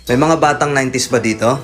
May mga batang 90s ba dito?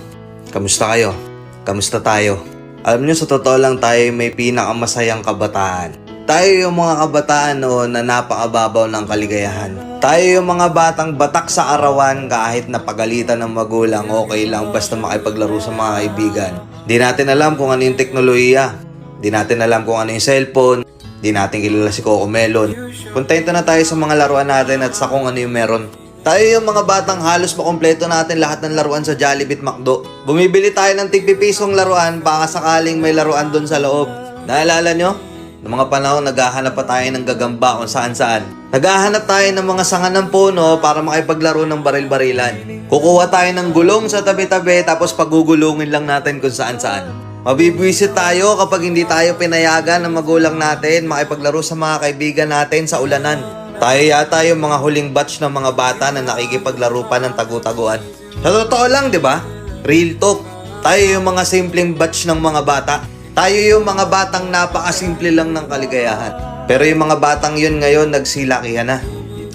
Kamusta kayo? Kamusta tayo? Alam nyo, sa totoo lang tayo may pinakamasayang kabataan. Tayo yung mga kabataan noon na napakababaw ng kaligayahan. Tayo yung mga batang batak sa arawan kahit napagalitan ng magulang, okay lang basta makipaglaro sa mga kaibigan. Di natin alam kung ano yung teknolohiya. Di natin alam kung ano yung cellphone. Di natin kilala si Coco Melon. Kontento na tayo sa mga laruan natin at sa kung ano yung meron. Tayo yung mga batang halos makompleto natin lahat ng laruan sa Jollibee at McDo. Bumibili tayo ng tig-pipisong laruan baka sakaling may laruan doon sa loob. Naalala nyo? Noong mga panahon, naghahanap pa tayo ng gagamba kung saan-saan. Naghahanap tayo ng mga sanga ng puno para makipaglaro ng baril-barilan. Kukuha tayo ng gulong sa tabi-tabi tapos pagugulungin lang natin kung saan-saan. Mabibwisit tayo kapag hindi tayo pinayagan ng magulang natin makipaglaro sa mga kaibigan natin sa ulanan. Tayo yata yung mga huling batch ng mga bata na nakikipaglaro pa ng tagu-taguan. Sa totoo lang, di ba? Real talk. Tayo yung mga simpleng batch ng mga bata. Tayo yung mga batang napakasimple lang ng kaligayahan. Pero yung mga batang yun ngayon, nagsilakihan na.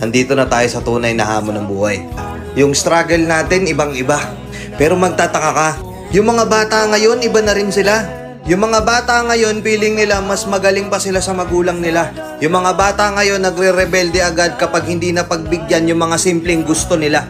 Nandito na tayo sa tunay na hamon ng buhay. Yung struggle natin, ibang-iba. Pero magtataka ka, yung mga bata ngayon, iba na rin sila. Yung mga bata ngayon, feeling nila mas magaling pa sila sa magulang nila. Yung mga bata ngayon, nagre-rebelde agad kapag hindi na pagbigyan yung mga simpleng gusto nila.